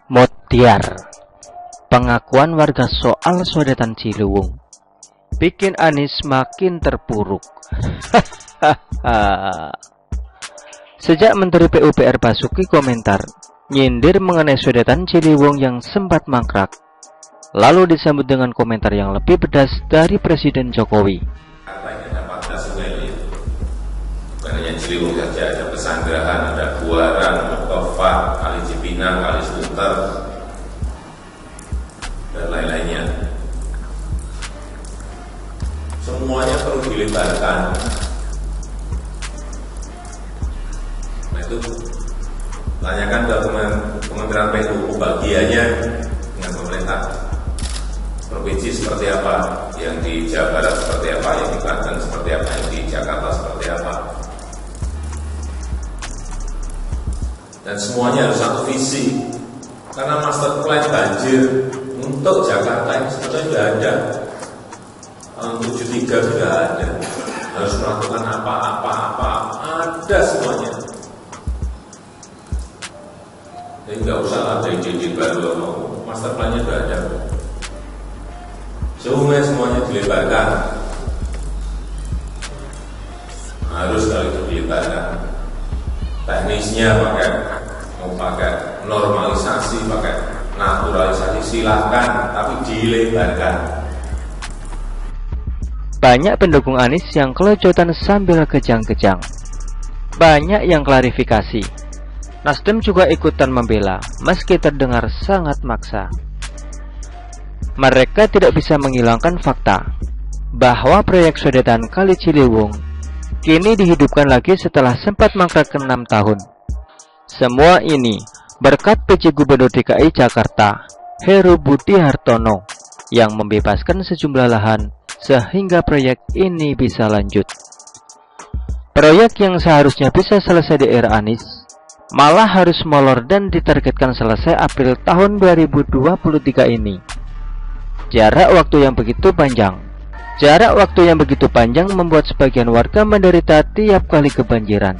Motiar, pengakuan warga soal sodetan Ciliwung bikin Anies makin terpuruk. Sejak Menteri PUPR Basuki komentar nyindir mengenai sodetan Ciliwung yang sempat mangkrak, lalu disambut dengan komentar yang lebih pedas dari Presiden Jokowi. Ada 14 sungai, bukan hanya Ciliwung saja, ada Pesanggerahan, ada Buaran, Tofak, Kali Cipinang, Kali Sunter, dan lain-lainnya. Semuanya perlu dilebarkan. Nah itu, tanyakan ke Kementerian PU bagiannya dengan pemerintah provinsi seperti apa, yang di Jawa Barat seperti apa, yang di Banten seperti apa, yang di Jakarta seperti apa. Dan semuanya harus satu visi, karena master plan banjir untuk Jakarta ini sebetulnya sudah ada. Tahun 73 sudah ada. Harus melakukan apa-apa, ada semuanya. Jadi nggak usah ada ide-ide baru, master plan-nya sudah ada. Sungai semuanya dilebarkan. Harus kalau itu dilebarkan. Teknisnya mau pakai normalisasi, pakai naturalisasi silahkan, tapi dilebarkan. Banyak pendukung Anies yang kelojotan sambil kejang-kejang. Banyak yang klarifikasi. Nasdem juga ikutan membela, meski terdengar sangat maksa. Mereka tidak bisa menghilangkan fakta bahwa proyek sodetan Kali Ciliwung kini dihidupkan lagi setelah sempat mangkrak ke 6 tahun. Semua ini berkat PJ Gubernur DKI Jakarta, Heru Budi Hartono, yang membebaskan sejumlah lahan sehingga proyek ini bisa lanjut. Proyek yang seharusnya bisa selesai di era Anies malah harus molor dan ditargetkan selesai April tahun 2023 ini. Jarak waktu yang begitu panjang membuat sebagian warga menderita tiap kali kebanjiran.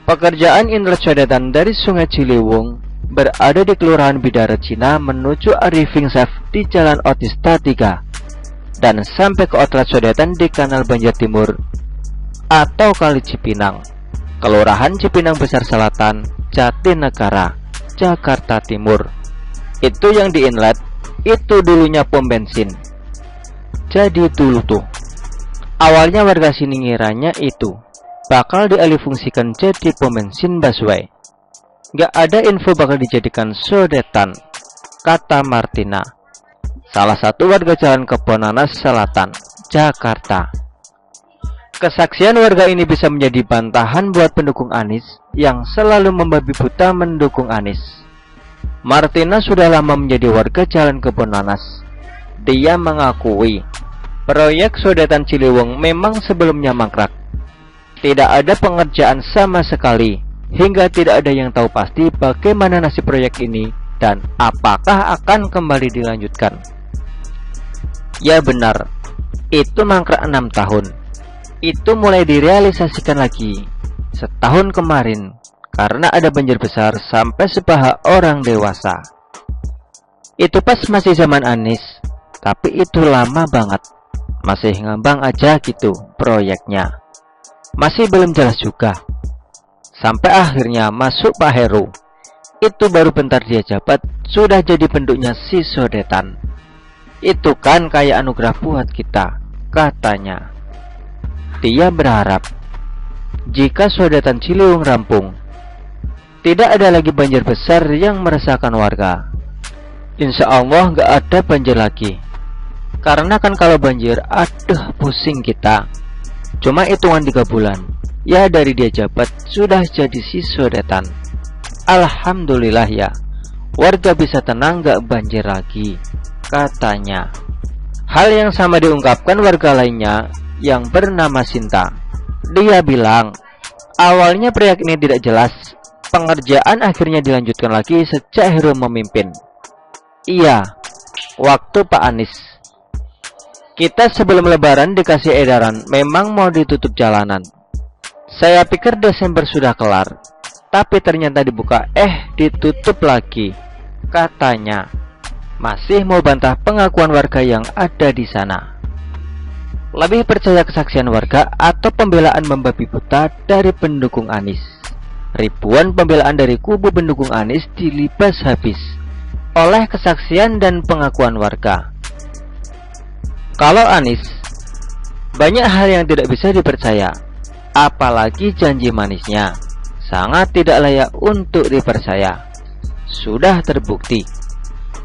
Pekerjaan inlet sodetan dari Sungai Ciliwung berada di Kelurahan Bidara Cina menuju Arifin Chef di Jalan Otista 3 dan sampai ke outlet sodetan di Kanal Banjir Timur atau Kali Cipinang, Kelurahan Cipinang Besar Selatan, Jatinegara, Jakarta Timur. Itu yang di inlet, itu dulunya pom bensin. Jadi dulu tuh, awalnya warga sini ngiranya itu bakal dialihfungsikan jadi pom bensin busway. Gak ada info bakal dijadikan sodetan, kata Martina, salah satu warga Jalan Kebonanas Selatan, Jakarta. Kesaksian warga ini bisa menjadi bantahan buat pendukung Anies yang selalu membabi buta mendukung Anies. Martina sudah lama menjadi warga Jalan Kebonanas. Dia mengakui proyek sodetan Ciliwung memang sebelumnya mangkrak. Tidak ada pengerjaan sama sekali, hingga tidak ada yang tahu pasti bagaimana nasib proyek ini dan apakah akan kembali dilanjutkan. Ya benar, itu mangkrak 6 tahun. Itu mulai direalisasikan lagi setahun kemarin karena ada banjir besar sampai sepaha orang dewasa. Itu pas masih zaman Anies, tapi itu lama banget. Masih ngambang aja gitu proyeknya. Masih belum jelas juga. Sampai akhirnya masuk Pak Heru. Itu baru bentar dia jabat sudah jadi penduknya si sodetan. Itu kan kayak anugerah buat kita, katanya. Dia berharap jika sodetan Ciliwung rampung, tidak ada lagi banjir besar yang meresahkan warga. Insya Allah gak ada banjir lagi. Karena kan kalau banjir, aduh pusing kita. Cuma hitungan 3 bulan, ya dari dia jabat sudah jadi si sodetan. Alhamdulillah ya, warga bisa tenang gak banjir lagi, katanya. Hal yang sama diungkapkan warga lainnya yang bernama Sinta. Dia bilang, awalnya proyek ini tidak jelas, pengerjaan akhirnya dilanjutkan lagi sejak Heru memimpin. Iya, waktu Pak Anies. Kita sebelum lebaran dikasih edaran memang mau ditutup jalanan. Saya pikir Desember sudah kelar, tapi ternyata dibuka, ditutup lagi. Katanya masih mau bantah pengakuan warga yang ada di sana. Lebih percaya kesaksian warga atau pembelaan membabi buta dari pendukung Anies? Ribuan pembelaan dari kubu pendukung Anies dilibas habis oleh kesaksian dan pengakuan warga. Kalau Anies, banyak hal yang tidak bisa dipercaya, apalagi janji manisnya sangat tidak layak untuk dipercaya. Sudah terbukti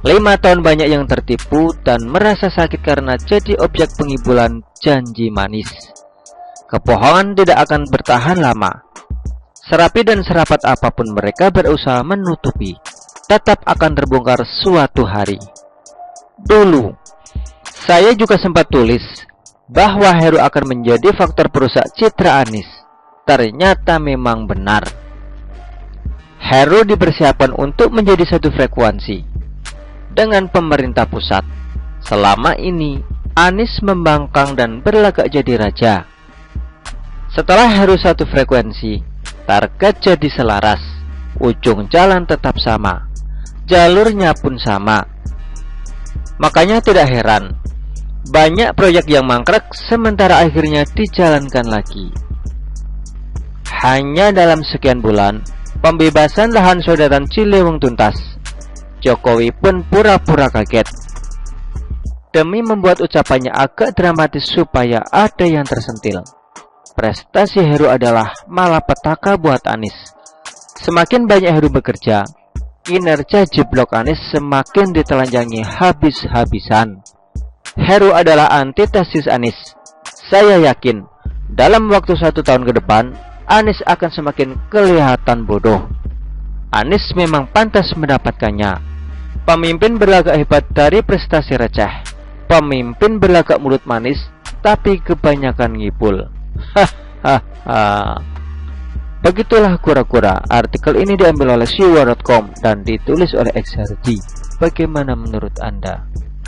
5 tahun banyak yang tertipu dan merasa sakit karena jadi objek pengibulan janji manis. Kebohongan tidak akan bertahan lama. Serapi dan serapat apapun mereka berusaha menutupi, tetap akan terbongkar suatu hari. Dulu saya juga sempat tulis bahwa Heru akan menjadi faktor perusak citra Anies. Ternyata memang benar. Heru dipersiapkan untuk menjadi satu frekuensi dengan pemerintah pusat. Selama ini Anies membangkang dan berlagak jadi raja. Setelah Heru satu frekuensi, target jadi selaras. Ujung jalan tetap sama, jalurnya pun sama. Makanya tidak heran banyak proyek yang mangkrak sementara akhirnya dijalankan lagi. Hanya dalam sekian bulan pembebasan lahan Sodetan Ciliwung tuntas. Jokowi pun pura-pura kaget demi membuat ucapannya agak dramatis supaya ada yang tersentil. Prestasi Heru adalah malapetaka buat Anies. Semakin banyak Heru bekerja, kinerja jeblok Anies semakin ditelanjangi habis-habisan. Heru adalah antitesis Anies. Saya yakin dalam waktu 1 tahun ke depan Anies akan semakin kelihatan bodoh. Anies memang pantas mendapatkannya. Pemimpin berlagak hebat dari prestasi receh. Pemimpin berlagak mulut manis tapi kebanyakan ngipul. Hahaha. Begitulah kura-kura. Artikel ini diambil oleh siwa.com dan ditulis oleh XRG. Bagaimana menurut Anda?